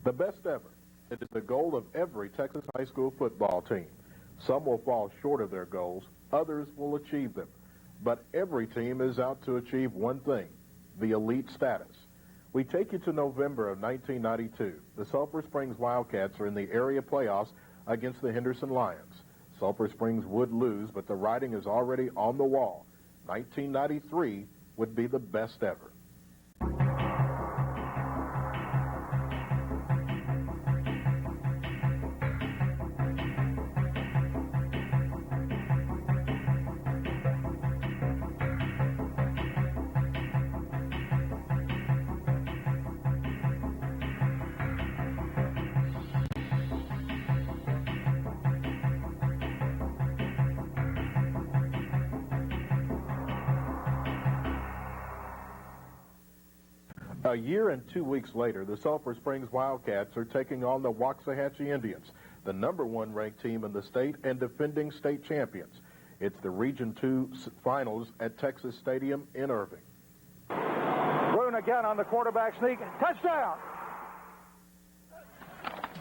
The best ever. It is the goal of every Texas high school football team. Some will fall short of their goals, others will achieve them. But every team is out to achieve one thing, the elite status. We take you to November of 1992. The Sulphur Springs Wildcats are in the area playoffs against the Henderson Lions. Sulphur Springs would lose, but the writing is already on the wall. 1993 would be the best ever. A year and 2 weeks later, the Sulphur Springs Wildcats are taking on the Waxahachie Indians, the #1 ranked team in the state and defending state champions. It's the Region 2 finals at Texas Stadium in Irving. Bruin again on the quarterback sneak. Touchdown!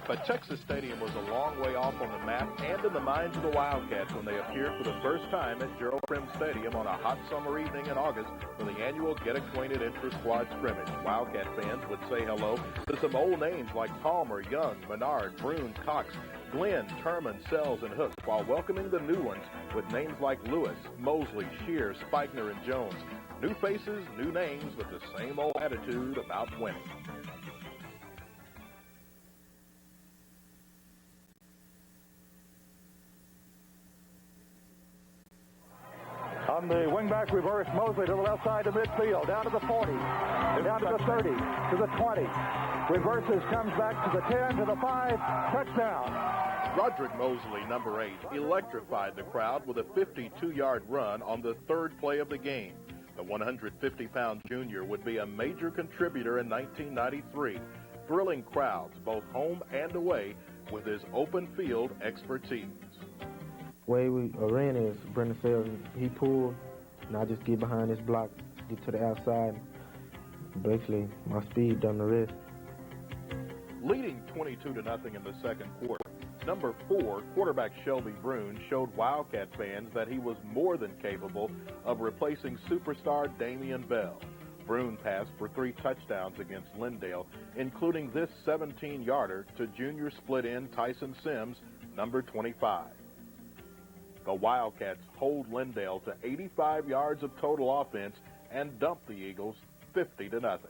But Texas Stadium was a long way off on the map and in the minds of the Wildcats when they appeared for the first time at Gerald Prim Stadium on a hot summer evening in August for the annual Get Acquainted Intra-Squad scrimmage. Wildcat fans would say hello to some old names like Palmer, Young, Menard, Brune, Cox, Glenn, Turman, Sells, and Hooks, while welcoming the new ones with names like Lewis, Mosley, Shear, Spikner, and Jones. New faces, new names, with the same old attitude about winning. On the wingback reverse, Mosley to the left side to midfield, down to the 40, down to the 30, to the 20. Reverses, comes back to the 10, to the 5, touchdown. Roderick Mosley, number 8, electrified the crowd with a 52-yard run on the third play of the game. The 150-pound junior would be a major contributor in 1993, thrilling crowds both home and away with his open field expertise. The way we ran is Brendan Sells, he pulled, and I just get behind this block, get to the outside. Basically, my speed done the rest. Leading 22-0 in the second quarter, number 4, quarterback Shelby Brune, showed Wildcat fans that he was more than capable of replacing superstar Damian Bell. Brune passed for 3 touchdowns against Lindale, including this 17-yarder to junior split-end Tyson Sims, number 25. The Wildcats hold Lindale to 85 yards of total offense and dump the Eagles 50-0. It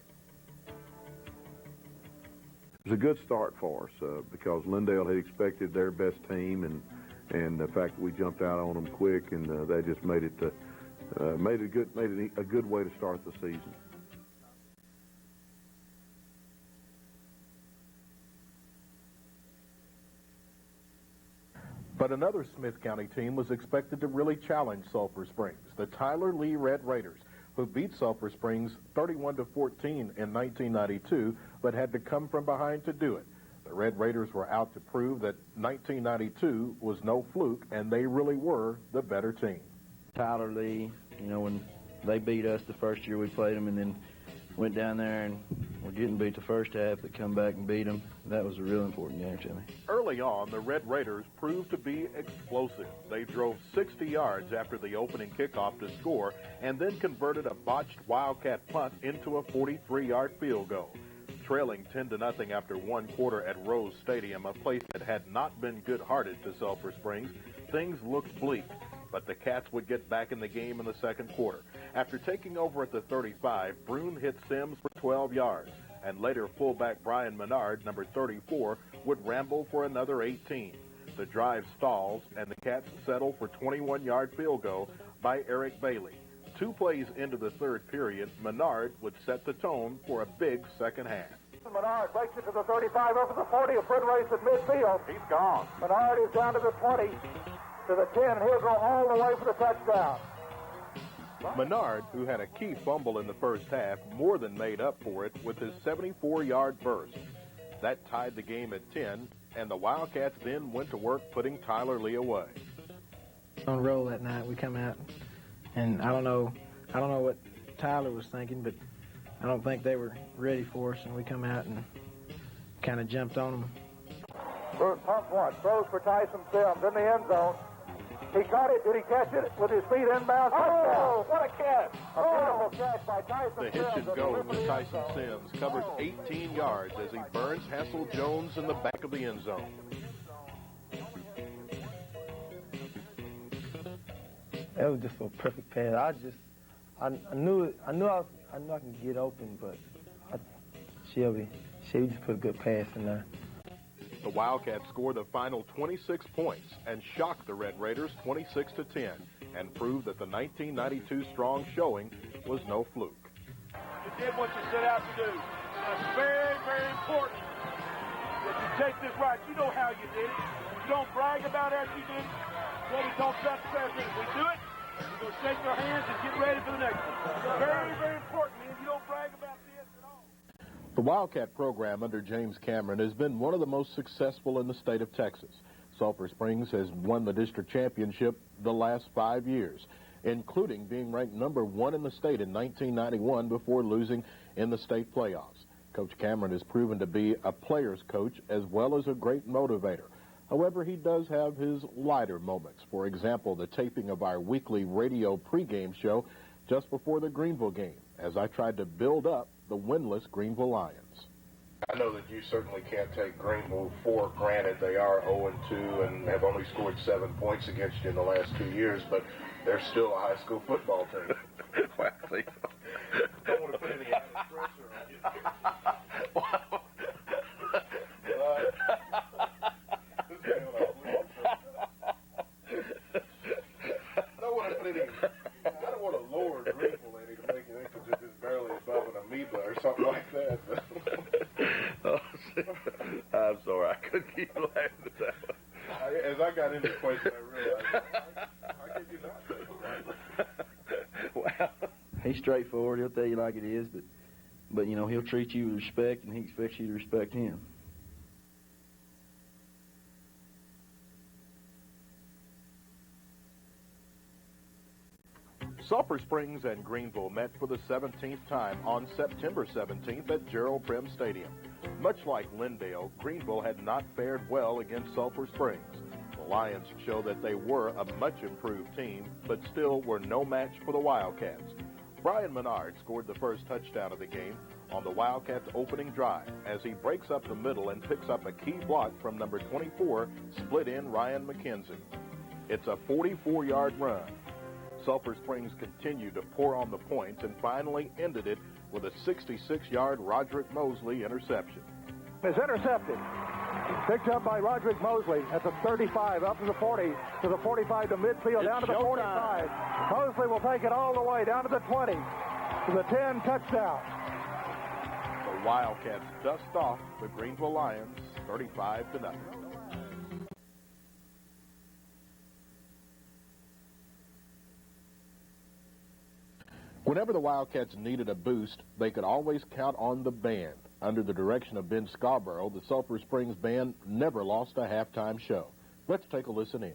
was a good start for us because Lindale had expected their best team, and the fact that we jumped out on them quick, and they just made it a good way to start the season. But another Smith County team was expected to really challenge Sulphur Springs, the Tyler Lee Red Raiders, who beat Sulphur Springs 31-14 in 1992, but had to come from behind to do it. The Red Raiders were out to prove that 1992 was no fluke, and they really were the better team. Tyler Lee, when they beat us the first year we played them, and then went down there and were getting beat the first half, but come back and beat them. That was a real important game to me. Early on, the Red Raiders proved to be explosive. They drove 60 yards after the opening kickoff to score, and then converted a botched Wildcat punt into a 43-yard field goal. Trailing 10-0 after one quarter at Rose Stadium, a place that had not been good-hearted to Sulphur Springs, things looked bleak. But the Cats would get back in the game in the second quarter. After taking over at the 35, Brune hit Sims for 12 yards, and later fullback Brian Menard, number 34, would ramble for another 18. The drive stalls, and the Cats settle for 21-yard field goal by Eric Bailey. 2 plays into the third period, Menard would set the tone for a big second half. Menard breaks it to the 35, over the 40, a foot race at midfield. He's gone. Menard is down to the 20, to the 10, and he'll go all the way for the touchdown. Menard, who had a key fumble in the first half, more than made up for it with his 74-yard burst. That tied the game at 10, and the Wildcats then went to work putting Tyler Lee away. On the roll that night, we come out, and I don't know what Tyler was thinking, but I don't think they were ready for us, and we come out and kind of jumped on him. Pump one, throws for Tyson Sims in the end zone. He caught it. Did he catch it with his feet inbound? Oh, what a catch! A beautiful catch by Tyson The Sims. hitch and go to Tyson Sims covers 18 yards as he burns Hassel Jones in the back of the end zone. That was just a perfect pass. I knew I can get open, but Shelby just put a good pass in there. The Wildcats scored the final 26 points and shocked the Red Raiders 26-10 and proved that the 1992 strong showing was no fluke. You did what you set out to do. That's very, very important that you take this right. You know how you did it. You don't brag about it after you did it. What we talked about the first thing. If we do it, you're going to shake your hands and get ready for the next one. Very, very important, man. You don't brag about this at all. The Wildcat program under James Cameron has been one of the most successful in the state of Texas. Sulphur Springs has won the district championship the last 5 years, including being ranked number 1 in the state in 1991 before losing in the state playoffs. Coach Cameron has proven to be a player's coach as well as a great motivator. However, he does have his lighter moments. For example, the taping of our weekly radio pregame show just before the Greenville game, as I tried to build up the winless Greenville Lions. I know that you certainly can't take Greenville for granted. They are 0-2 and have only scored 7 points against you in the last 2 years, but they're still a high school football team. Well, see. Don't want to put any added pressure on you. I don't want to lower Greenville any to make it into just barely above an amoeba or something like that. Oh, I'm sorry, I couldn't keep laughing at that one. As I got into the question, I realized I could you not take it right? Wow. He's straightforward. He'll tell you like it is, but you know, he'll treat you with respect, and he expects you to respect him. Sulphur Springs and Greenville met for the 17th time on September 17th at Gerald Prim Stadium. Much like Lindale, Greenville had not fared well against Sulphur Springs. The Lions show that they were a much improved team, but still were no match for the Wildcats. Brian Menard scored the first touchdown of the game on the Wildcats' opening drive as he breaks up the middle and picks up a key block from number 24, split end Ryan McKenzie. It's a 44-yard run. Sulphur Springs continued to pour on the points and finally ended it with a 66-yard Roderick Mosley interception. Is intercepted. Picked up by Roderick Mosley at the 35, up to the 40, to the 45 to midfield, down to the 45. Mosley will take it all the way down to the 20, to the 10, touchdown. The Wildcats dust off the Greenville Lions 35-0. Whenever the Wildcats needed a boost, they could always count on the band. Under the direction of Ben Scarborough, the Sulphur Springs band never lost a halftime show. Let's take a listen in.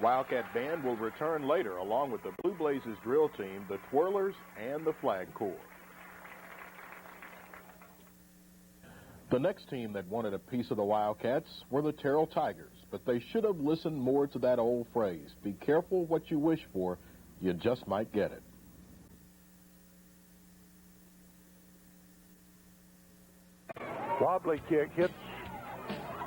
Wildcat Band will return later along with the Blue Blazes drill team, the Twirlers, and the Flag Corps. The next team that wanted a piece of the Wildcats were the Terrell Tigers, but they should have listened more to that old phrase, be careful what you wish for, you just might get it. Wobbly kick hits,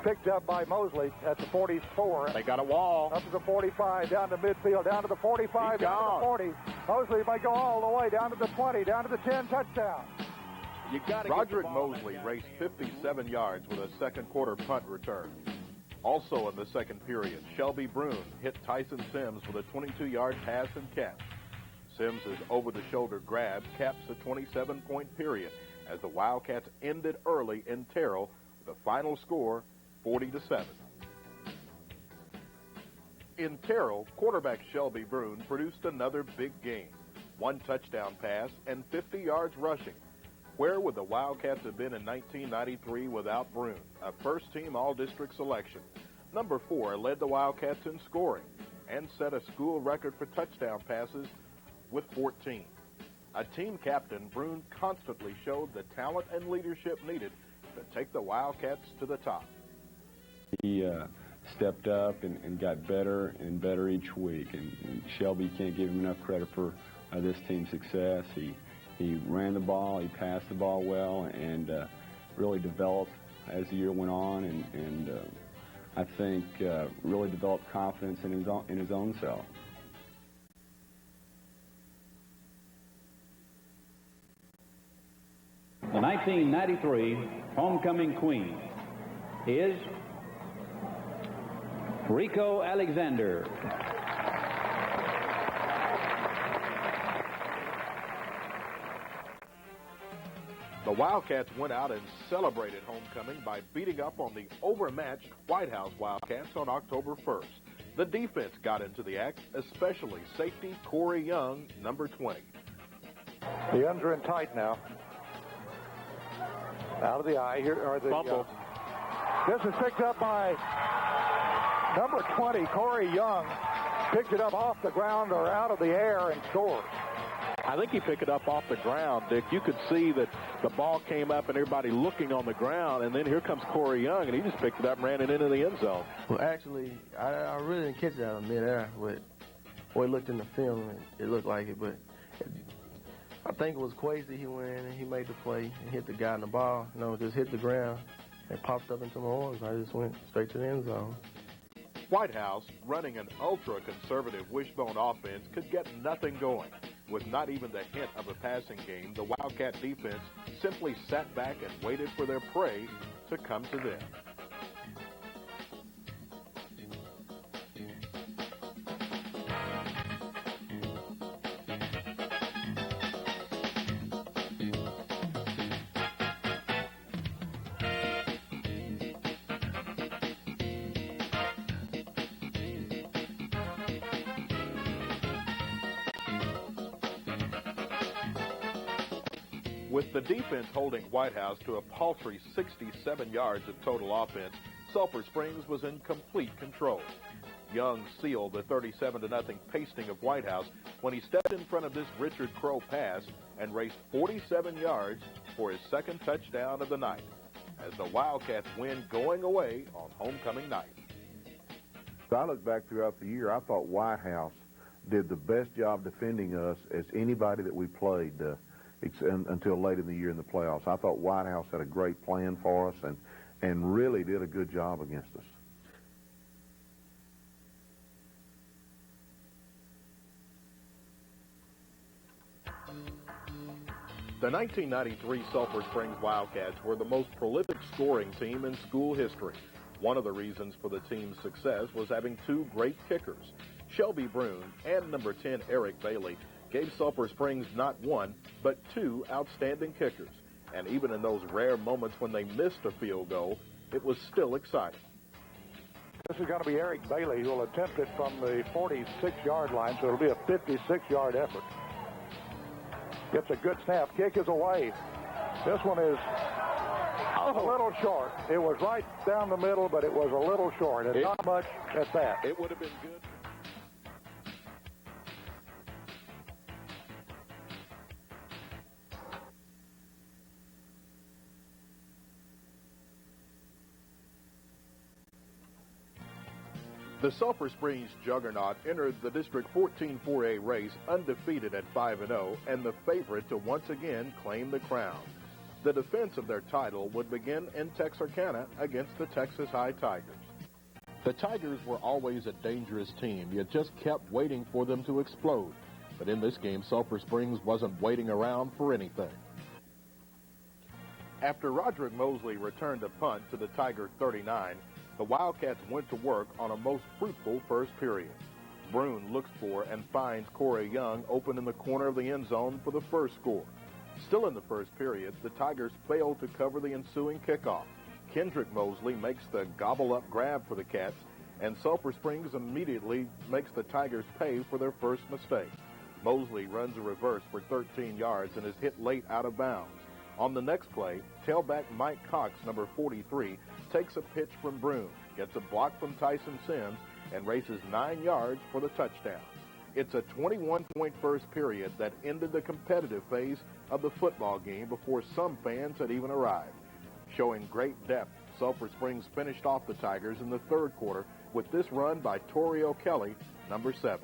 picked up by Mosley at the 44. They got a wall. Up to the 45, down to midfield, down to the 45, down to the 40. Mosley might go all the way, down to the 20, down to the 10, touchdown. Roderick Mosley raced 57 yards with a second quarter punt return. Also in the second period, Shelby Brune hit Tyson Sims with a 22-yard pass and catch. Sims' over-the-shoulder grab caps a 27-point period as the Wildcats ended early in Terrell with a final score 40-7. In Terrell, quarterback Shelby Brune produced another big game, 1 touchdown pass and 50 yards rushing. Where would the Wildcats have been in 1993 without Brune, a first-team All-District selection? Number 4 led the Wildcats in scoring and set a school record for touchdown passes with 14. A team captain, Brune constantly showed the talent and leadership needed to take the Wildcats to the top. He stepped up and got better and better each week, and Shelby can't give him enough credit for this team's success. He ran the ball, he passed the ball well, and really developed as the year went on, and I think really developed confidence in his own self. The 1993 homecoming queen is Rico Alexander. The Wildcats went out and celebrated homecoming by beating up on the overmatched White House Wildcats on October 1st. The defense got into the act, especially safety Corey Young, number 20. The ends are in tight now. Out of the eye here are the Fumble. This is picked up by number 20, Corey Young. Picked it up off the ground or out of the air and scored. I think he picked it up off the ground, Dick. You could see that the ball came up and everybody looking on the ground, and then here comes Corey Young, and he just picked it up and ran it into the end zone. Well, actually, I really didn't catch that in midair, but when we looked in the film, it looked like it, but I think it was Quasi. He went in and he made the play and hit the guy in the ball. Just hit the ground and popped up into my arms. I just went straight to the end zone. White House, running an ultra-conservative wishbone offense, could get nothing going. With not even the hint of a passing game, the Wildcat defense simply sat back and waited for their prey to come to them. With the defense holding White House to a paltry 67 yards of total offense, Sulphur Springs was in complete control. Young sealed the 37-0 pasting of White House when he stepped in front of this Richard Crowe pass and raced 47 yards for his second touchdown of the night, as the Wildcats win going away on homecoming night. If I look back throughout the year, I thought White House did the best job defending us as anybody that we played until late in the year in the playoffs. I thought White House had a great plan for us and really did a good job against us. The 1993 Sulphur Springs Wildcats were the most prolific scoring team in school history. One of the reasons for the team's success was having two great kickers. Shelby Brune and number 10 Eric Bailey gave Sulphur Springs not one, but two outstanding kickers. And even in those rare moments when they missed a field goal, it was still exciting. This is going to be Eric Bailey, who will attempt it from the 46-yard line, so it'll be a 56-yard effort. Gets a good snap. Kick is away. This one is a little short. It was right down the middle, but it was a little short, and not much at that. It would have been good. The Sulphur Springs juggernaut entered the District 14 4A race undefeated at 5-0 and the favorite to once again claim the crown. The defense of their title would begin in Texarkana against the Texas High Tigers. The Tigers were always a dangerous team. You just kept waiting for them to explode. But in this game, Sulphur Springs wasn't waiting around for anything. After Roderick Mosley returned a punt to the Tiger 39, the Wildcats went to work on a most fruitful first period. Brune looks for and finds Corey Young open in the corner of the end zone for the first score. Still in the first period, the Tigers failed to cover the ensuing kickoff. Kendrick Mosley makes the gobble-up grab for the Cats, and Sulphur Springs immediately makes the Tigers pay for their first mistake. Mosley runs a reverse for 13 yards and is hit late out of bounds. On the next play, tailback Mike Cox, number 43, takes a pitch from Brune, gets a block from Tyson Sims, and races 9 yards for the touchdown. It's a 21-point first period that ended the competitive phase of the football game before some fans had even arrived. Showing great depth, Sulphur Springs finished off the Tigers in the third quarter with this run by Torrio Kelly, number 7.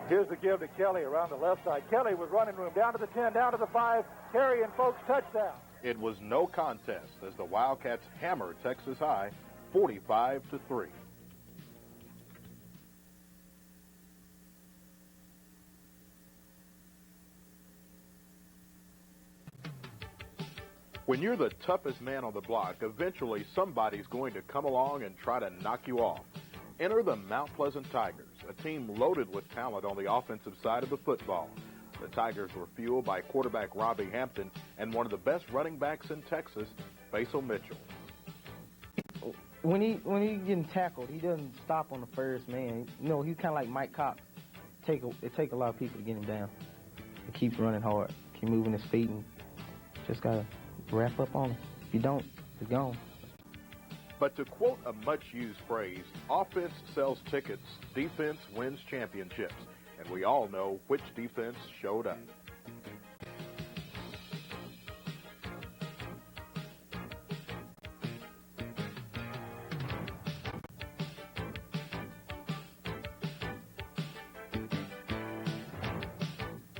Here's the give to Kelly around the left side. Kelly was running room down to the 10, down to the 5. Carey and Folks touchdown. It was no contest as the Wildcats hammered Texas High 45-3. When you're the toughest man on the block, eventually somebody's going to come along and try to knock you off. Enter the Mount Pleasant Tigers, a team loaded with talent on the offensive side of the football. The Tigers were fueled by quarterback Robbie Hampton and one of the best running backs in Texas, Basil Mitchell. When he getting tackled, he doesn't stop on the first man. You know, he's kind of like Mike Cox. It take a lot of people to get him down. He keeps running hard, keep moving his feet, and just got to wrap up on him. If you don't, he's gone. But to quote a much-used phrase, offense sells tickets, defense wins championships. And we all know which defense showed up.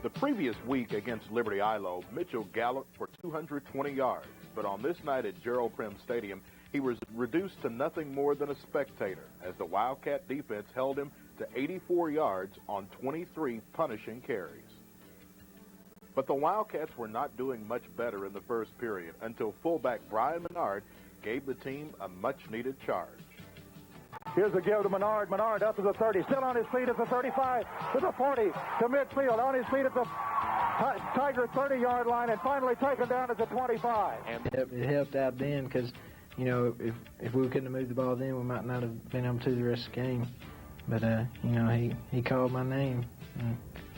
The previous week against Liberty Ilo, Mitchell galloped for 220 yards. But on this night at Gerald Prim Stadium, he was reduced to nothing more than a spectator as the Wildcat defense held him to 84 yards on 23 punishing carries. But the Wildcats were not doing much better in the first period until fullback Brian Menard gave the team a much-needed charge. Here's a give to Menard. Menard up to the 30, still on his feet at the 35, to the 40, to midfield, on his feet at the Tiger 30-yard line, and finally taken down at the 25. And it helped out then because, you know, if we couldn't have moved the ball then, we might not have been able to the rest of the game. But, you know, he called my name.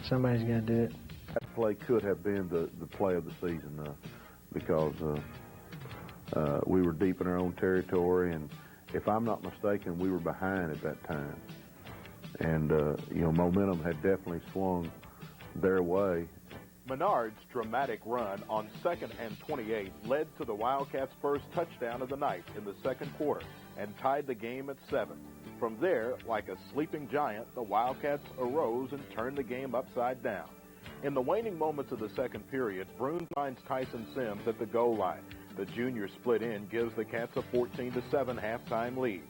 Somebody's going to do it. That play could have been the play of the season because we were deep in our own territory, and if I'm not mistaken, we were behind at that time. And, you know, momentum had definitely swung their way. Menard's dramatic run on 2nd and 28 led to the Wildcats' first touchdown of the night in the second quarter and tied the game at 7. From there, like a sleeping giant, the Wildcats arose and turned the game upside down. In the waning moments of the second period, Brune finds Tyson Sims at the goal line. The junior split in gives the Cats a 14-7 halftime lead.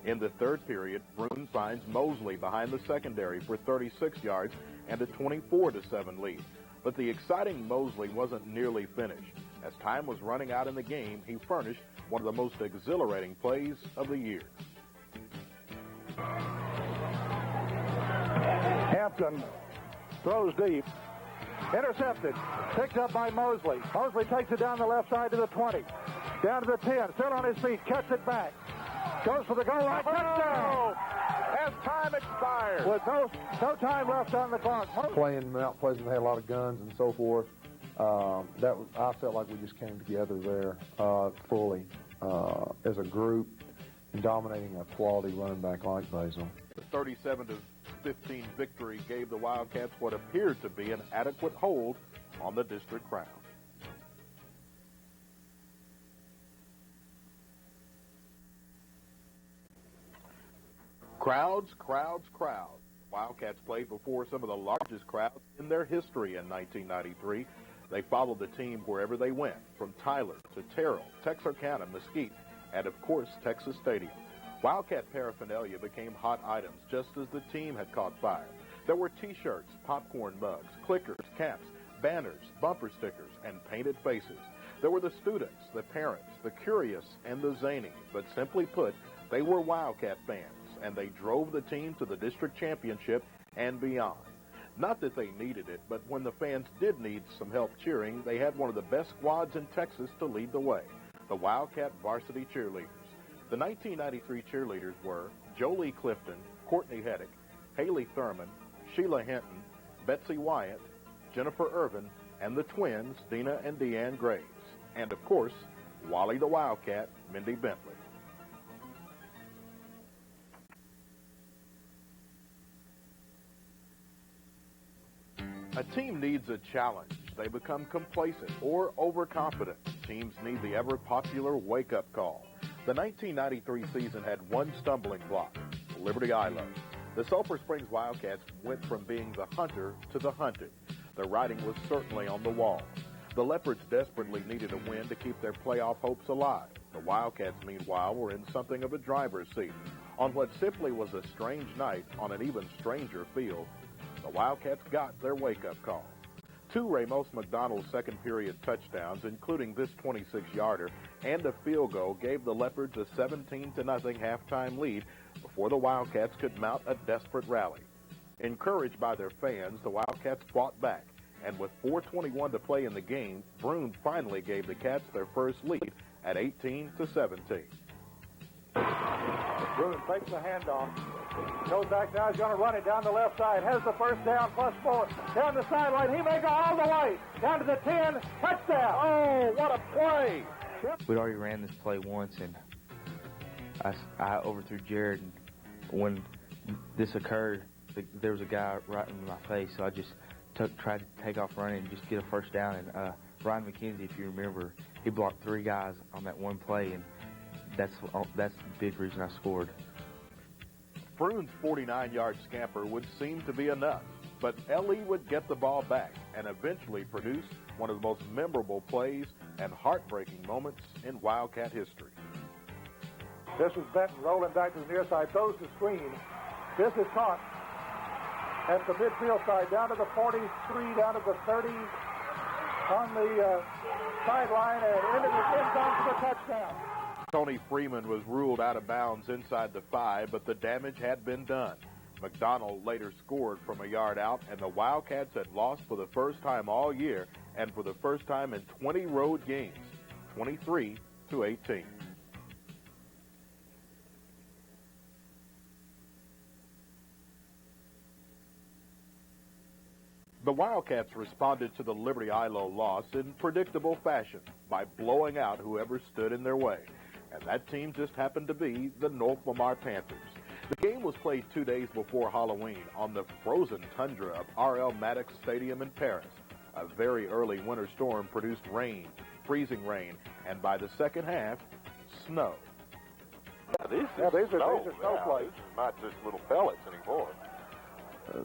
In the third period, Brune finds Mosley behind the secondary for 36 yards and a 24-7 lead. But the exciting Mosley wasn't nearly finished. As time was running out in the game, he furnished one of the most exhilarating plays of the year. Hampton throws deep. Intercepted. Picked up by Mosley. Mosley takes it down the left side to the 20. Down to the 10. Still on his feet. Cuts it back. Goes for the goal line. Touchdown! As time expired. With no time left on the clock. Playing Mount Pleasant, they had a lot of guns and so forth. I felt like we just came together there fully as a group and dominating a quality running back like Basil. The 37-15 victory gave the Wildcats what appeared to be an adequate hold on the district crown. Crowds, crowds, crowds. Wildcats played before some of the largest crowds in their history in 1993. They followed the team wherever they went, from Tyler to Terrell, Texarkana, Mesquite, and of course Texas Stadium. Wildcat paraphernalia became hot items just as the team had caught fire. There were T-shirts, popcorn mugs, clickers, caps, banners, bumper stickers, and painted faces. There were the students, the parents, the curious, and the zany. But simply put, they were Wildcat fans, and they drove the team to the district championship and beyond. Not that they needed it, but when the fans did need some help cheering, they had one of the best squads in Texas to lead the way, the Wildcat varsity cheerleaders. The 1993 cheerleaders were Jolie Clifton, Courtney Heddick, Haley Thurman, Sheila Hinton, Betsy Wyatt, Jennifer Irvin, and the twins, Dina and Deanne Graves. And, of course, Wally the Wildcat, Mindy Bentley. A team needs a challenge. They become complacent or overconfident. Teams need the ever-popular wake-up call. The 1993 season had one stumbling block, Liberty Island. The Sulphur Springs Wildcats went from being the hunter to the hunted. The writing was certainly on the wall. The Leopards desperately needed a win to keep their playoff hopes alive. The Wildcats, meanwhile, were in something of a driver's seat. On what simply was a strange night on an even stranger field, the Wildcats got their wake-up call. Two Ramos McDonald's second-period touchdowns, including this 26-yarder, and a field goal gave the Leopards a 17-0 halftime lead before the Wildcats could mount a desperate rally. Encouraged by their fans, the Wildcats fought back, and with 4:21 to play in the game, Bruin finally gave the Cats their first lead at 18-17. Bruin fakes the handoff. Goes back now. He's going to run it down the left side. Has the first down, +4. Down the sideline. He may go all the way. Down to the 10. Touchdown. Oh, what a play. We'd already ran this play once, and I overthrew Jared. And when this occurred, there was a guy right in my face, so I just tried to take off running and just get a first down. And Ryan McKenzie, if you remember, he blocked 3 guys on that one play, and that's the big reason I scored. Bruin's 49-yard scamper would seem to be enough, but Ellie would get the ball back and eventually produce one of the most memorable plays and heartbreaking moments in Wildcat history. This is Benton rolling back to the near side, throws the screen. This is caught at the midfield side, down to the 43, down to the 30, on the sideline, and into the end zone for the touchdown. Tony Freeman was ruled out of bounds inside the 5, but the damage had been done. McDonald later scored from a yard out, and the Wildcats had lost for the first time all year and for the first time in 20 road games, 23-18. The Wildcats responded to the Liberty ILO loss in predictable fashion by blowing out whoever stood in their way. And that team just happened to be the North Lamar Panthers. The game was played 2 days before Halloween on the frozen tundra of R.L. Maddox Stadium in Paris. A very early winter storm produced rain, freezing rain, and by the second half, snow. These are snowflakes. This is not just little pellets anymore.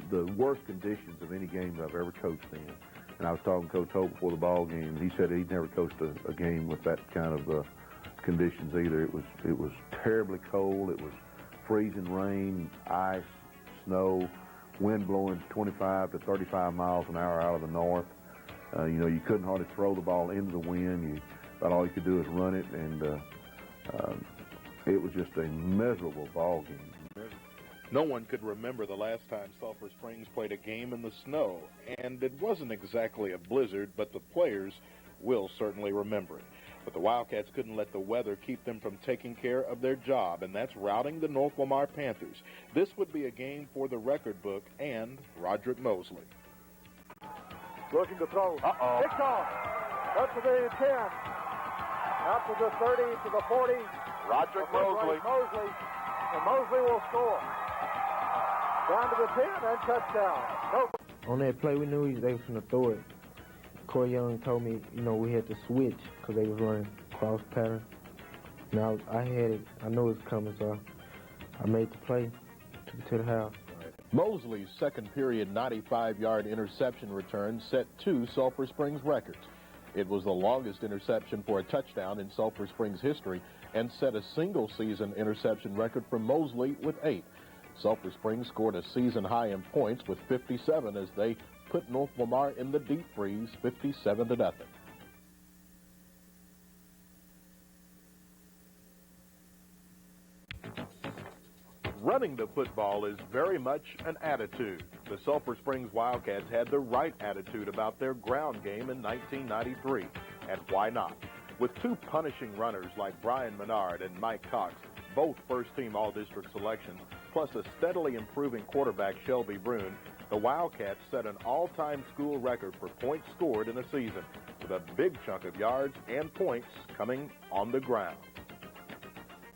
The worst conditions of any game I've ever coached in. And I was talking to Coach Hope before the ball game. He said he'd never coached a game with that kind of conditions either. It was terribly cold. It was freezing rain, ice, snow, wind blowing 25 to 35 miles an hour out of the north. You couldn't hardly throw the ball into the wind. All you could do is run it, and it was just a miserable ball game. No one could remember the last time Sulphur Springs played a game in the snow, and it wasn't exactly a blizzard, but the players will certainly remember it. But the Wildcats couldn't let the weather keep them from taking care of their job, and that's routing the North Lamar Panthers. This would be a game for the record book and Roderick Mosley. Looking to throw. Kicked off. Up to the 10. Out to the 30, to the 40. Roderick Mosley. And Mosley will score. Down to the 10 and touchdown. Nope. On that play, we knew they was going to throw it. Corey Young told me, we had to switch because they was running cross pattern. Now I had it. I know it's coming, so I made the play. to the house. Mosley's second period 95-yard interception return set 2 Sulphur Springs records. It was the longest interception for a touchdown in Sulphur Springs history and set a single-season interception record for Mosley with 8. Sulphur Springs scored a season high in points with 57 as they put North Lamar in the deep freeze 57-0. Running the football is very much an attitude. The Sulphur Springs Wildcats had the right attitude about their ground game in 1993, and why not? With 2 punishing runners like Brian Menard and Mike Cox, both first-team All-District selections, plus a steadily improving quarterback, Shelby Brune, the Wildcats set an all-time school record for points scored in a season, with a big chunk of yards and points coming on the ground.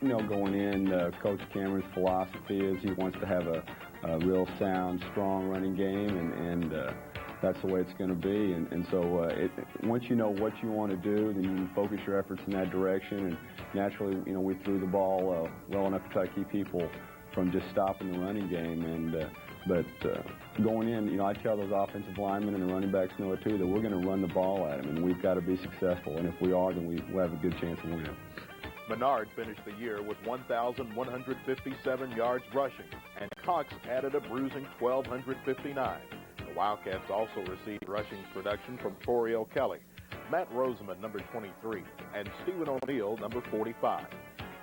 You know, going in, Coach Cameron's philosophy is he wants to have a real sound, strong running game, and that's the way it's going to be. And so once you know what you want to do, then you can focus your efforts in that direction. And naturally, you know, we threw the ball well enough to try to keep people from just stopping the running game. But going in, you know, I tell those offensive linemen and the running backs know it too, that we're going to run the ball at them, and we've got to be successful. And if we are, then we'll have a good chance of winning. Menard finished the year with 1,157 yards rushing, and Cox added a bruising 1,259. The Wildcats also received rushing production from Toriel Kelly, Matt Roseman, number 23, and Stephen O'Neill, number 45.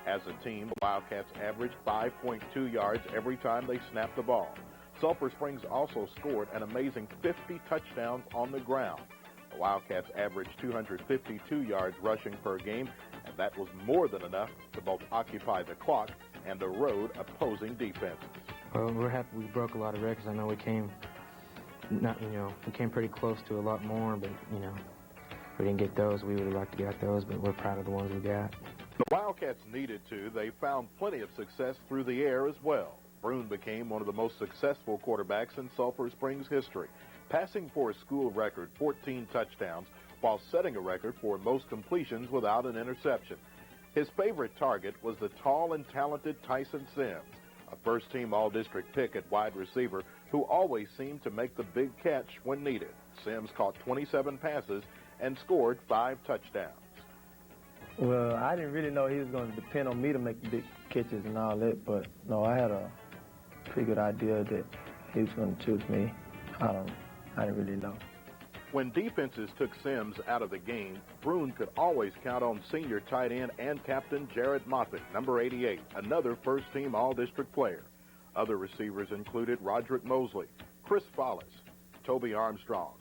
As a team, the Wildcats averaged 5.2 yards every time they snapped the ball. Sulphur Springs also scored an amazing 50 touchdowns on the ground. The Wildcats averaged 252 yards rushing per game, and that was more than enough to both occupy the clock and erode opposing defenses. Well, we're happy we broke a lot of records. I know we came pretty close to a lot more, but, you know, we didn't get those. We would have liked to get those, but we're proud of the ones we got. The Wildcats needed to. They found plenty of success through the air as well. Brune became one of the most successful quarterbacks in Sulphur Springs history, passing for a school record 14 touchdowns while setting a record for most completions without an interception. His favorite target was the tall and talented Tyson Sims, a first-team All-District pick at wide receiver who always seemed to make the big catch when needed. Sims caught 27 passes and scored 5 touchdowns. Well, I didn't really know he was going to depend on me to make the big catches and all that, but no, I had a pretty good idea that he was going to choose me. I didn't really know. When defenses took Sims out of the game, Brune could always count on senior tight end and captain Jared Moffitt, number 88, another first-team All-District player. Other receivers included Roderick Mosley, Chris Follis, Toby Armstrong,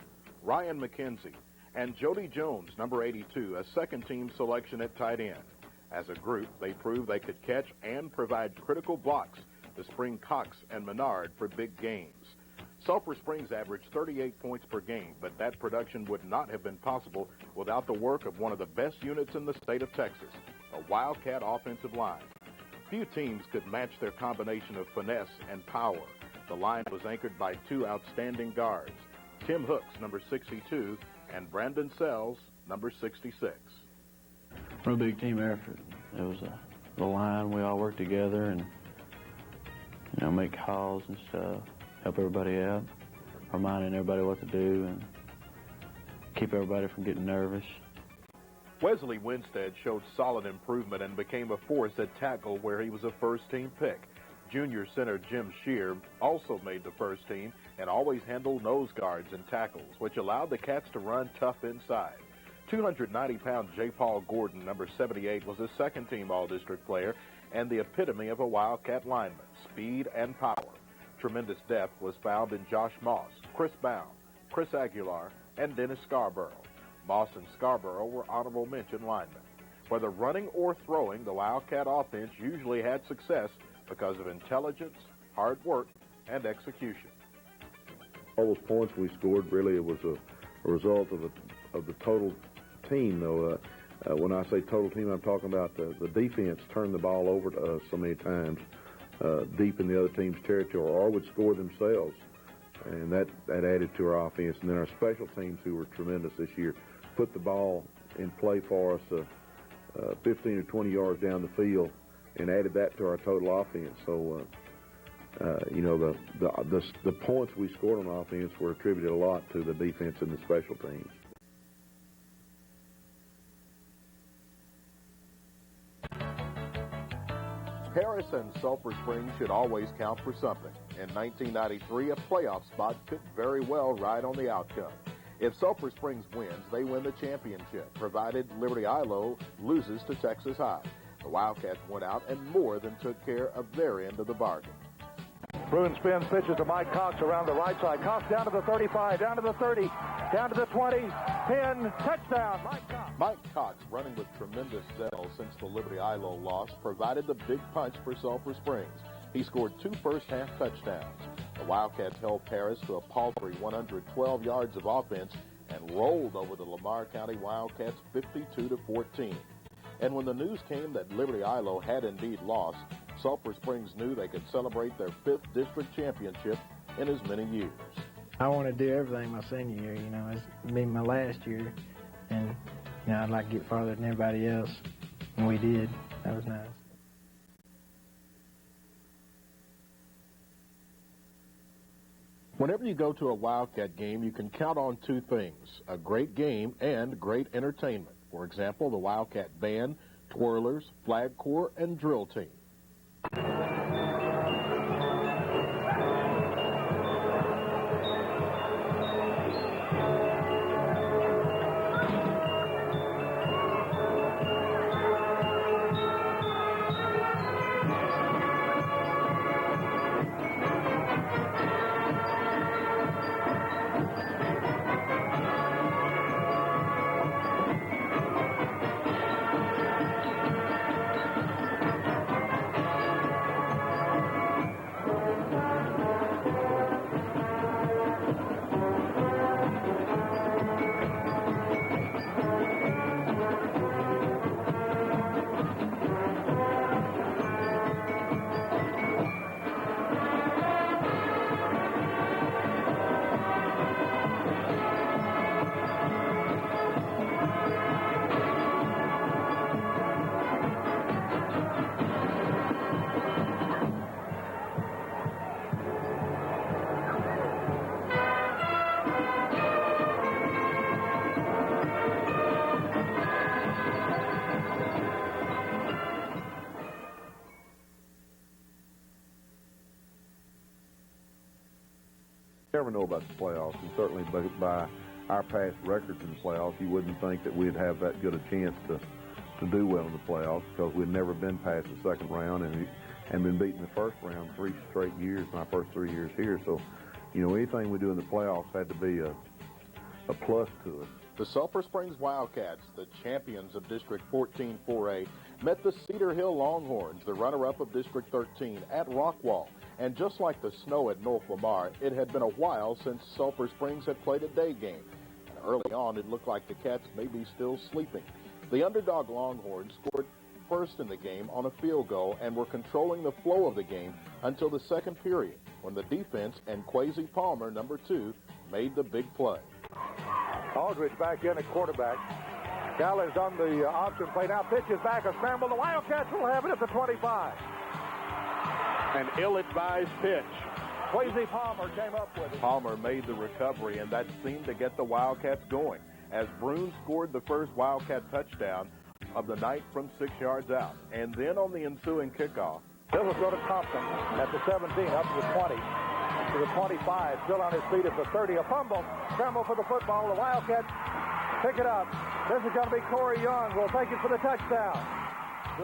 Ryan McKenzie, and Jody Jones, number 82, a second-team selection at tight end. As a group, they proved they could catch and provide critical blocks to spring Cox and Menard for big games. Sulphur Springs averaged 38 points per game, but that production would not have been possible without the work of one of the best units in the state of Texas, a Wildcat offensive line. Few teams could match their combination of finesse and power. The line was anchored by 2 outstanding guards, Tim Hooks, number 62, and Brandon Sells, number 66. Real big team effort. It was the line. We all worked together and, you know, make calls and stuff. Help everybody out, reminding everybody what to do, and keep everybody from getting nervous. Wesley Winstead showed solid improvement and became a force at tackle where he was a first-team pick. Junior center Jim Shear also made the first team and always handled nose guards and tackles, which allowed the Cats to run tough inside. 290-pound J. Paul Gordon, number 78, was a second-team All-District player and the epitome of a Wildcat lineman, speed and power. Tremendous depth was found in Josh Moss, Chris Bound, Chris Aguilar, and Dennis Scarborough. Moss and Scarborough were honorable mention linemen. Whether running or throwing, the Wildcat offense usually had success because of intelligence, hard work, and execution. All those points we scored, really, it was a result of the total team, though. When I say total team, I'm talking about the defense turned the ball over to us so many times. Deep in the other team's territory, or would score themselves, and that added to our offense. And then our special teams, who were tremendous this year, put the ball in play for us 15 or 20 yards down the field and added that to our total offense. So you know, the points we scored on offense were attributed a lot to the defense and the special teams. Paris and Sulphur Springs should always count for something. In 1993, a playoff spot could very well ride on the outcome. If Sulphur Springs wins, they win the championship, provided Liberty Ilo loses to Texas High. The Wildcats went out and more than took care of their end of the bargain. Bruin spins, pitches to Mike Cox around the right side. Cox down to the 35, down to the 30, down to the 20, 10, touchdown, Mike Cox. Mike Cox, running with tremendous zeal since the Liberty Ilo loss, provided the big punch for Sulphur Springs. He scored 2 first-half touchdowns. The Wildcats held Paris to a paltry 112 yards of offense and rolled over the Lamar County Wildcats 52-14. And when the news came that Liberty Ilo had indeed lost, Sulphur Springs knew they could celebrate their 5th district championship in as many years. I want to do everything my senior year, you know. It's been my last year, and, you know, I'd like to get farther than everybody else, and we did. That was nice. Whenever you go to a Wildcat game, you can count on 2 things, a great game and great entertainment. For example, the Wildcat Band, Twirlers, Flag Corps, and Drill Team. Never know about the playoffs, and certainly by our past records in the playoffs, you wouldn't think that we'd have that good a chance to do well in the playoffs, because we'd never been past the second round and been beaten the first round 3 straight years in our first 3 years here. So, you know, anything we do in the playoffs had to be a plus to us. The Sulphur Springs Wildcats, the champions of District 14 4A, met the Cedar Hill Longhorns, the runner-up of District 13, at Rockwall. And just like the snow at North Lamar, it had been a while since Sulphur Springs had played a day game. And early on, it looked like the Cats may be still sleeping. The underdog Longhorns scored first in the game on a field goal and were controlling the flow of the game until the second period, when the defense and Quasi Palmer, number 2, made the big play. Aldridge back in at quarterback. Gallen's on the option play now. Pitches back, a scramble. The Wildcats will have it at the 25. An ill-advised pitch. Quasi Palmer came up with it. Palmer made the recovery, and that seemed to get the Wildcats going, as Bruin scored the first Wildcat touchdown of the night from 6 yards out. And then on the ensuing kickoff, this will go to Thompson at the 17, up to the 20, to the 25, still on his feet at the 30. A fumble, scramble for the football. The Wildcats pick it up. This is going to be Corey Young. Will take it for the touchdown.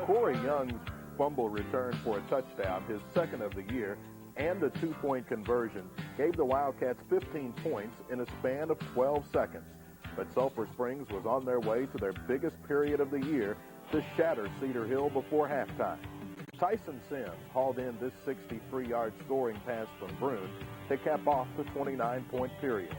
Corey Young's fumble return for a touchdown, his second of the year, and a 2-point conversion gave the Wildcats 15 points in a span of 12 seconds. But Sulphur Springs was on their way to their biggest period of the year to shatter Cedar Hill before halftime. Tyson Sims hauled in this 63-yard scoring pass from Bruin to cap off the 29-point period.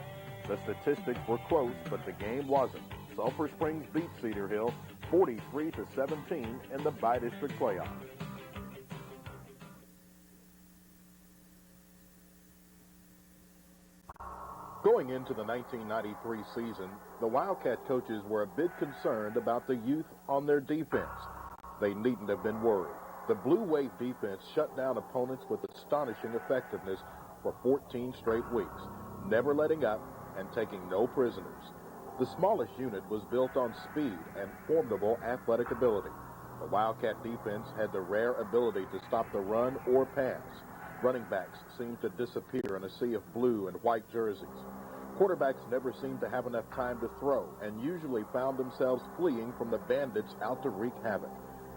The statistics were close, but the game wasn't. Sulphur Springs beat Cedar Hill 43-17 in the bi-district playoffs. Going into the 1993 season, the Wildcat coaches were a bit concerned about the youth on their defense. They needn't have been worried. The Blue Wave defense shut down opponents with astonishing effectiveness for 14 straight weeks, never letting up and taking no prisoners. The smallest unit was built on speed and formidable athletic ability. The Wildcat defense had the rare ability to stop the run or pass. Running backs seemed to disappear in a sea of blue and white jerseys. Quarterbacks never seemed to have enough time to throw and usually found themselves fleeing from the bandits out to wreak havoc.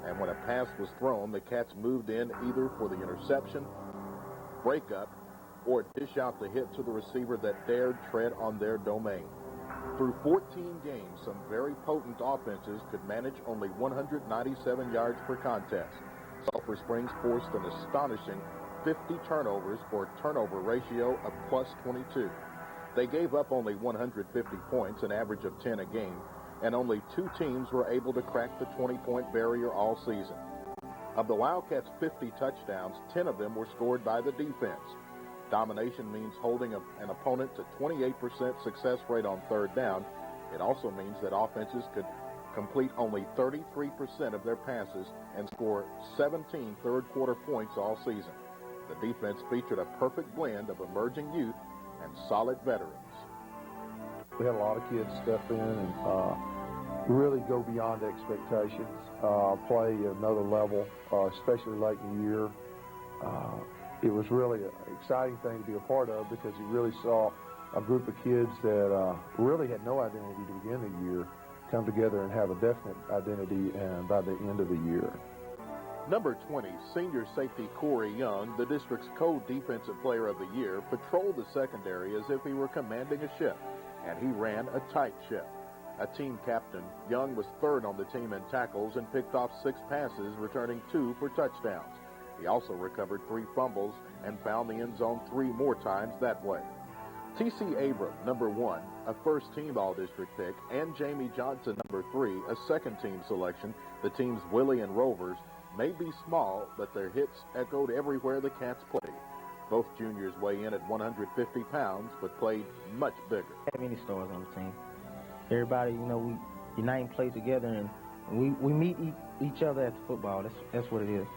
And when a pass was thrown, the Cats moved in either for the interception, breakup, or dish out the hit to the receiver that dared tread on their domain. Through 14 games, some very potent offenses could manage only 197 yards per contest. Sulphur Springs forced an astonishing 50 turnovers for a turnover ratio of plus 22. They gave up only 150 points, an average of 10 a game, and only 2 teams were able to crack the 20-point barrier all season. Of the Wildcats' 50 touchdowns, 10 of them were scored by the defense. Domination means holding an opponent to 28% success rate on third down. It also means that offenses could complete only 33% of their passes and score 17 third-quarter points all season. The defense featured a perfect blend of emerging youth and solid veterans. We had a lot of kids step in and really go beyond expectations, play another level, especially late in the year. It was really an exciting thing to be a part of because you really saw a group of kids that really had no identity to begin the year come together and have a definite identity and by the end of the year. Number 20, senior safety Corey Young, the district's co-defensive player of the year, patrolled the secondary as if he were commanding a ship, and he ran a tight ship. A team captain, Young was third on the team in tackles and picked off 6 passes, returning 2 for touchdowns. He also recovered 3 fumbles and found the end zone 3 more times that way. T.C. Abram, number 1, a first-team All-District pick, and Jamie Johnson, number 3, a second-team selection, the team's Willie and Rovers, may be small, but their hits echoed everywhere the Cats played. Both juniors weigh in at 150 pounds, but played much bigger. Have any stars on the team. Everybody, we unite and play together, and we meet each other at the football. That's what it is.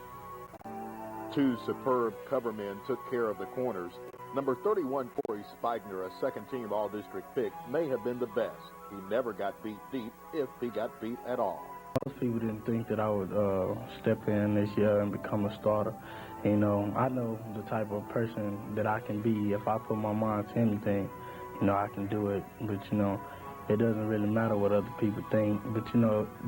2 superb cover men took care of the corners. Number 31, Corey Spigner, a second-team All-District pick, may have been the best. He never got beat deep, if he got beat at all. Most people didn't think that I would step in this year and become a starter. I know the type of person that I can be. If I put my mind to anything, I can do it. But, it doesn't really matter what other people think. But,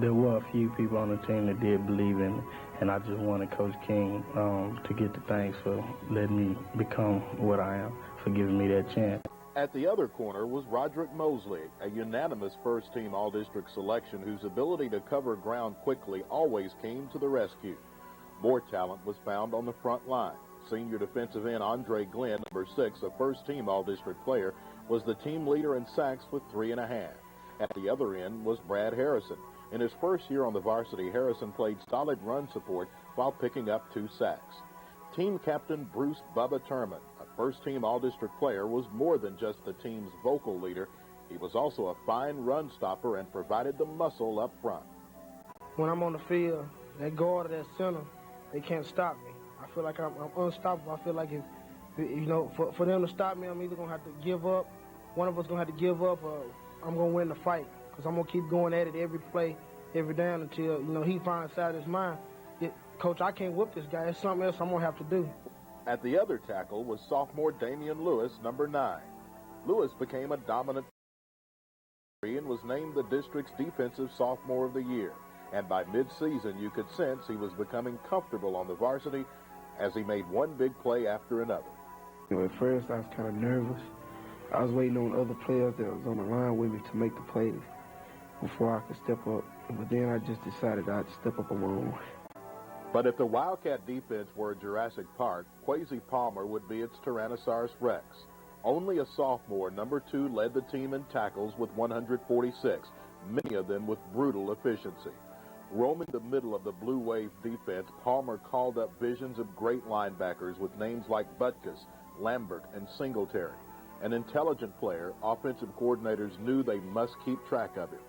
there were a few people on the team that did believe in me. And I just wanted Coach King to get the thanks for letting me become what I am, for giving me that chance. At the other corner was Roderick Mosley, a unanimous first-team All-District selection whose ability to cover ground quickly always came to the rescue. More talent was found on the front line. Senior defensive end Andre Glenn, number 6, a first-team All-District player, was the team leader in sacks with 3.5. At the other end was Brad Harrison. In his first year on the varsity, Harrison played solid run support while picking up 2 sacks. Team captain Bruce Bubba Turman, a first-team All-District player, was more than just the team's vocal leader. He was also a fine run stopper and provided the muscle up front. When I'm on the field, that guard or that center, they can't stop me. I feel like I'm unstoppable. I feel like if for them to stop me, I'm either going to have to give up. One of us going to have to give up, or I'm going to win the fight. Because I'm going to keep going at it every play, every down until, he finds out his mind. Coach, I can't whip this guy. It's something else I'm going to have to do. At the other tackle was sophomore Damian Lewis, number 9. Lewis became a dominant and was named the district's defensive sophomore of the year. And by mid-season, you could sense he was becoming comfortable on the varsity as he made one big play after another. At first, I was kind of nervous. I was waiting on other players that was on the line with me to make the plays before I could step up. But then I just decided I'd step up on my own. But if the Wildcat defense were Jurassic Park, Kwesi Palmer would be its Tyrannosaurus Rex. Only a sophomore, number 2, led the team in tackles with 146, many of them with brutal efficiency. Roaming the middle of the Blue Wave defense, Palmer called up visions of great linebackers with names like Butkus, Lambert, and Singletary. An intelligent player, offensive coordinators knew they must keep track of him.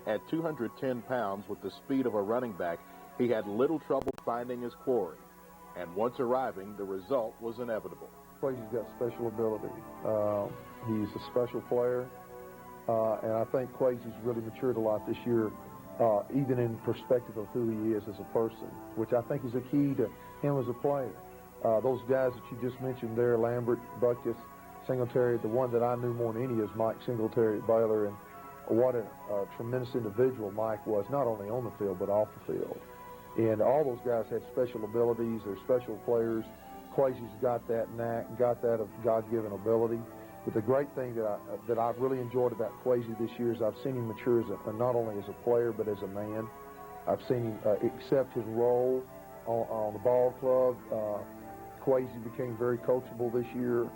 At 210 pounds with the speed of a running back, He had little trouble finding his quarry, and once arriving, the result was inevitable. Quasi's got special ability. He's a special player, and I think Quasi's really matured a lot this year, even in perspective of who he is as a person, which I think is a key to him as a player. Those guys that you just mentioned there, Lambert, Buckus, Singletary, the one that I knew more than any is Mike Singletary at Baylor, and what a tremendous individual Mike was, not only on the field but off the field. And all those guys had special abilities. They're special players. Quasi's got that knack, got that God-given ability. But the great thing that I've really enjoyed about Quasi this year is I've seen him mature not only as a player but as a man. I've seen him accept his role on the ball club. Quasi became very coachable this year.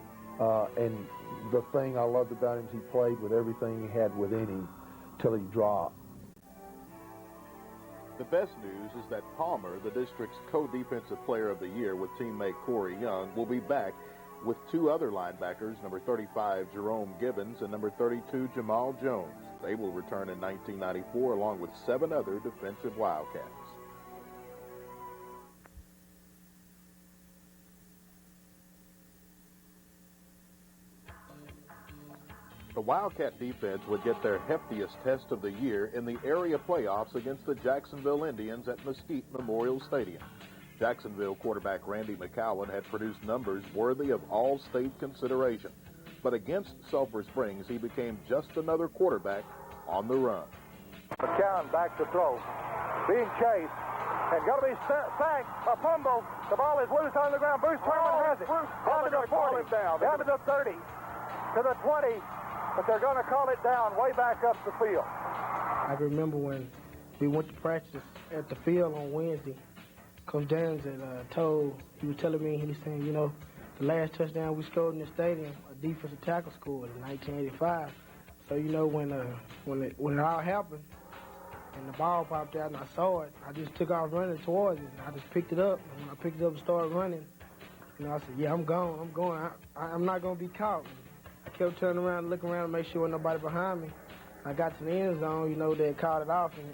And the thing I loved about him is he played with everything he had within him till he dropped. The best news is that Palmer, the district's co-defensive player of the year with teammate Corey Young, will be back with two other linebackers, number 35 Jerome Gibbons and number 32 Jamal Jones. They will return in 1994 along with 7 other defensive Wildcats. The Wildcat defense would get their heftiest test of the year in the area playoffs against the Jacksonville Indians at Mesquite Memorial Stadium. Jacksonville quarterback Randy McCowan had produced numbers worthy of all-state consideration. But against Sulphur Springs, he became just another quarterback on the run. McCowan back to throw. Being chased. And going to be sacked. A fumble. The ball is loose on the ground. Bruce Herman has it. Down to the 40. Down to the 30. To the 20. But they're going to call it down way back up the field. I remember when we went to practice at the field on Wednesday. Coach Daniels he was telling me, he was saying, you know, the last touchdown we scored in the stadium, a defensive tackle scored in 1985. So, you know, when it all happened and the ball popped out and I saw it, I just took off running towards it. And I just picked it up. And when I picked it up and started running, you know, I said, yeah, I'm going. I'm not going to be caught. I kept turning around and looking around to make sure there was nobody behind me. I got to the end zone, you know, they called it off. And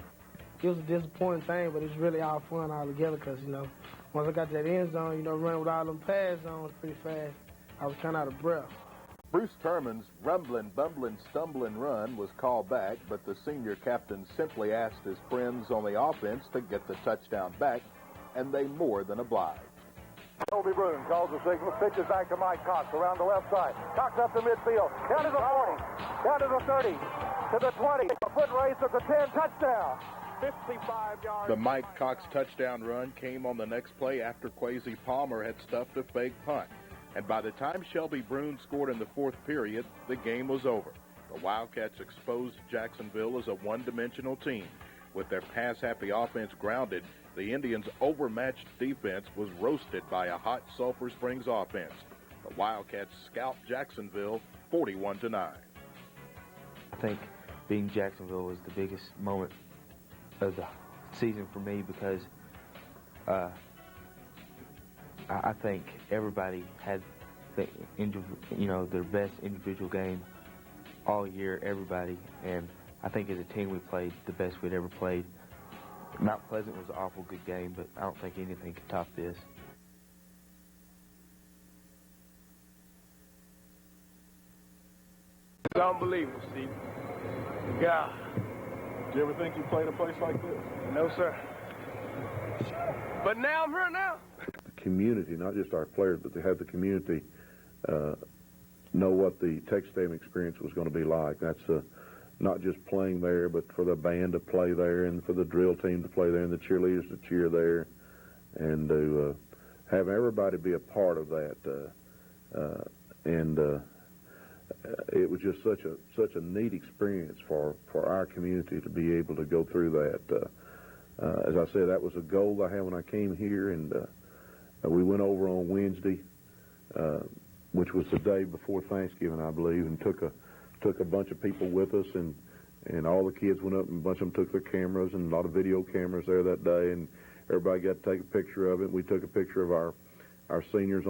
it was a disappointing thing, but it's really all fun all together because, you know, once I got to that end zone, you know, running with all them pass zones pretty fast, I was kind of out of breath. Bruce Terman's rumbling, bumbling, stumbling run was called back, but the senior captain simply asked his friends on the offense to get the touchdown back, and they more than obliged. Toby Broon calls the signal, pitches back to Mike Cox around the left side. Cox up the midfield, down to the 40, down to the 30, to the 20. A foot race of the 10, touchdown. 55 yards. The Mike Cox touchdown run came on the next play after Quasi Palmer had stuffed a fake punt. And by the time Shelby Broon scored in the fourth period, the game was over. The Wildcats exposed Jacksonville as a one-dimensional team. With their pass-happy offense grounded, the Indians' overmatched defense was roasted by a hot Sulphur Springs offense. The Wildcats scalped Jacksonville 41-9. I think being Jacksonville was the biggest moment of the season for me because I think everybody had their best individual game all year, everybody, and I think as a team we played the best we'd ever played. Mount Pleasant was an awful good game, but I don't think anything could top this. It's unbelievable, Steve. Yeah. Did you ever think you played a place like this? No, sir. But now I'm here now. The community, not just our players, but to have the community know what the Texas Stadium experience was going to be like. That's not just playing there, but for the band to play there and for the drill team to play there and the cheerleaders to cheer there and to have everybody be a part of that. It was just such a neat experience for our community to be able to go through that. As I said, that was a goal I had when I came here, and we went over on Wednesday, which was the day before Thanksgiving, I believe, and took a bunch of people with us, and all the kids went up, and a bunch of them took their cameras, and a lot of video cameras there that day, and everybody got to take a picture of it. We took a picture of our seniors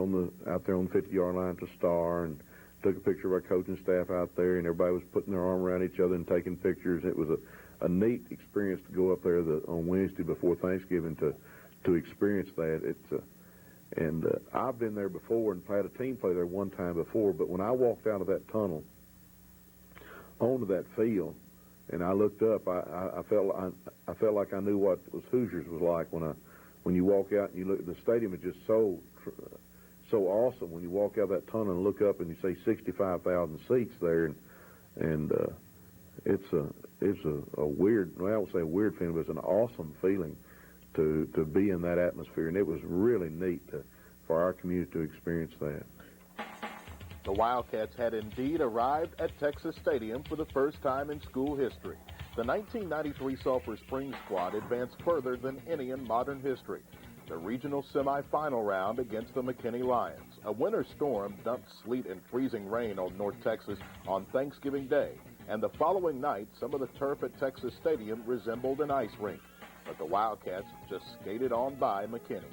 out there on the 50-yard line to Star, and took a picture of our coaching staff out there, and everybody was putting their arm around each other and taking pictures. It was a neat experience to go up there on Wednesday before Thanksgiving to experience that. And I've been there before and had a team play there one time before, but when I walked out of that tunnel onto that field and I looked up, I felt like I knew what Hoosiers was like when you walk out and you look. The stadium is just so awesome when you walk out of that tunnel and look up and you see 65,000 seats there, and it's a weird, well, I won't say a weird feeling, but it's an awesome feeling to be in that atmosphere, and it was really neat for our community to experience that. The Wildcats had indeed arrived at Texas Stadium for the first time in school history. The 1993 Sulphur Springs squad advanced further than any in modern history. The regional semifinal round against the McKinney Lions. A winter storm dumped sleet and freezing rain on North Texas on Thanksgiving Day, and the following night, some of the turf at Texas Stadium resembled an ice rink. But the Wildcats just skated on by McKinney.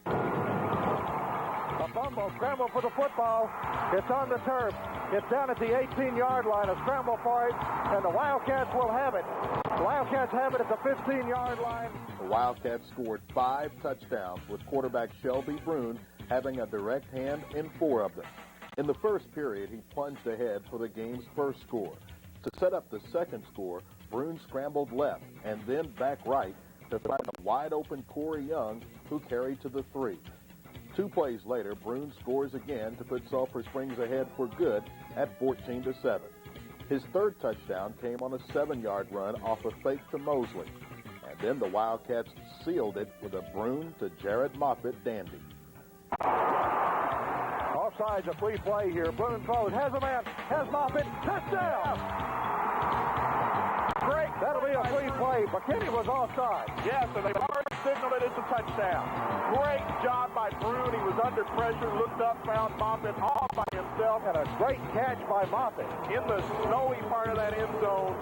A fumble, scramble for the football. It's on the turf. It's down at the 18-yard line. A scramble for it, and the Wildcats will have it. The Wildcats have it at the 15-yard line. The Wildcats scored 5 touchdowns, with quarterback Shelby Brune having a direct hand in 4 of them. In the first period, he plunged ahead for the game's first score. To set up the second score, Brune scrambled left and then back right to find a wide-open Corey Young, who carried to the 3. 2 plays later, Brune scores again to put Sulphur Springs ahead for good at 14-7. His third touchdown came on a 7-yard run off a fake to Mosley. And then the Wildcats sealed it with a Brune to Jared Moffitt dandy. Offsides, a free play here. Brune throws, has a man, has Moffitt, touchdown! Great. That'll be a free play. McKinney was offside. Yes, and they've already signaled it as a touchdown. Great job by Brune. He was under pressure, looked up, found Moffitt all by himself. And a great catch by Moffitt. In the snowy part of that end zone,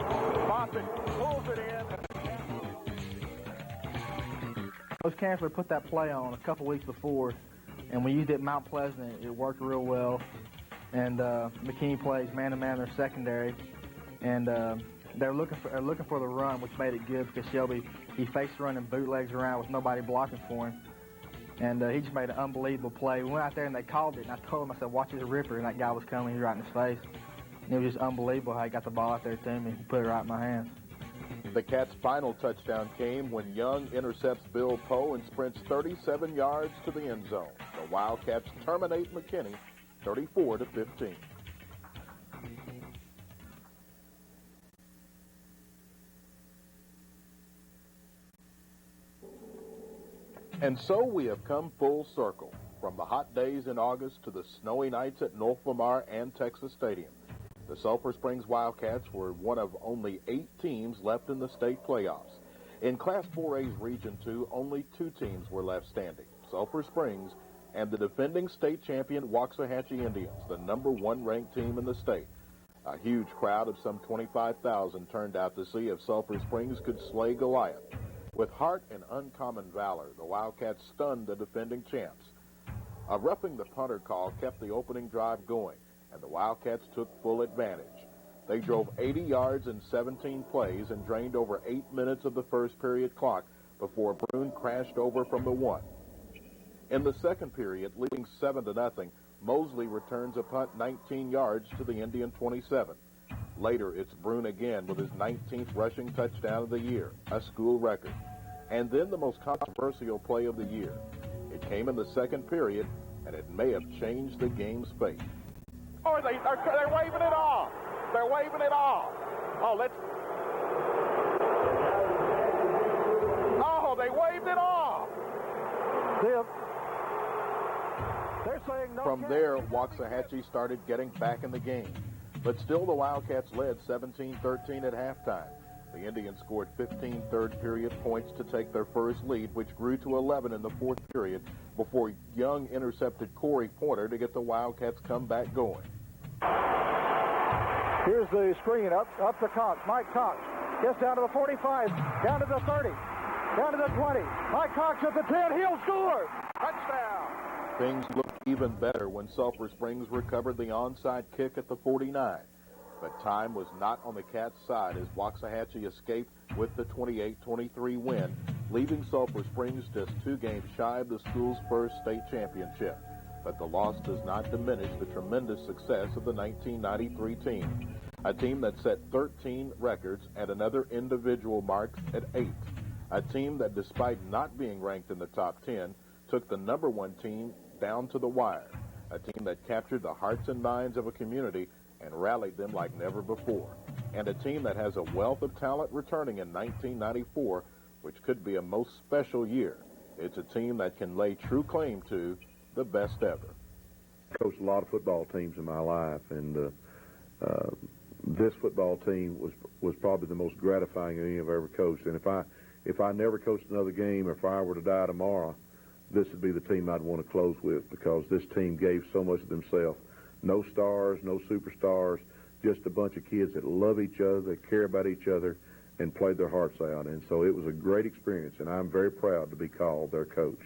Moffitt pulls it in. Coach Canfler put that play on a couple weeks before, and we used it at Mount Pleasant. It worked real well. And McKinney plays man-to-man in their secondary. And they're looking for the run, which made it good because Shelby, he faced running bootlegs around with nobody blocking for him. And he just made an unbelievable play. We went out there and they called it, and I told him, I said, watch this ripper, and that guy was coming, he was right in his face. And it was just unbelievable how he got the ball out there to me and put it right in my hands. The Cats' final touchdown came when Young intercepts Bill Poe and sprints 37 yards to the end zone. The Wildcats terminate McKinney 34-15. And so we have come full circle, from the hot days in August to the snowy nights at North Lamar and Texas Stadium. The Sulphur Springs Wildcats were one of only 8 teams left in the state playoffs. In Class 4A's Region 2, only 2 teams were left standing, Sulphur Springs and the defending state champion Waxahachie Indians, the #1 ranked team in the state. A huge crowd of some 25,000 turned out to see if Sulphur Springs could slay Goliath. With heart and uncommon valor, the Wildcats stunned the defending champs. A roughing the punter call kept the opening drive going, and the Wildcats took full advantage. They drove 80 yards in 17 plays and drained over 8 minutes of the first period clock before Brune crashed over from the 1. In the second period, leading 7-0, Mosley returns a punt 19 yards to the Indian 27. Later, it's Brune again with his 19th rushing touchdown of the year, a school record. And then the most controversial play of the year. It came in the second period, and it may have changed the game's fate. Oh, they're waving it off. They're waving it off. Oh, they waved it off. They're saying no. From there, Waxahachie started getting back in the game. But still, the Wildcats led 17-13 at halftime. The Indians scored 15 third-period points to take their first lead, which grew to 11 in the fourth period before Young intercepted Corey Porter to get the Wildcats comeback going. Here's the screen up to Cox. Mike Cox gets down to the 45, down to the 30, down to the 20. Mike Cox at the 10. He'll score. Touchdown. Things looked even better when Sulphur Springs recovered the onside kick at the 49. but time was not on the Cats' side as Waxahachie escaped with the 28-23 win, leaving Sulphur Springs just 2 games shy of the school's first state championship. But the loss does not diminish the tremendous success of the 1993 team, a team that set 13 records and another individual mark at 8, a team that, despite not being ranked in the top 10, took the number 1 team down to the wire, a team that captured the hearts and minds of a community and rallied them like never before, and a team that has a wealth of talent returning in 1994, which could be a most special year. It's a team that can lay true claim to the best ever. I coached a lot of football teams in my life, and this football team was probably the most gratifying any I've ever coached. And if I never coached another game, or if I were to die tomorrow, this would be the team I'd want to close with, because this team gave so much of themselves. No stars, no superstars, just a bunch of kids that love each other, that care about each other, and played their hearts out. And so it was a great experience, and I'm very proud to be called their coach.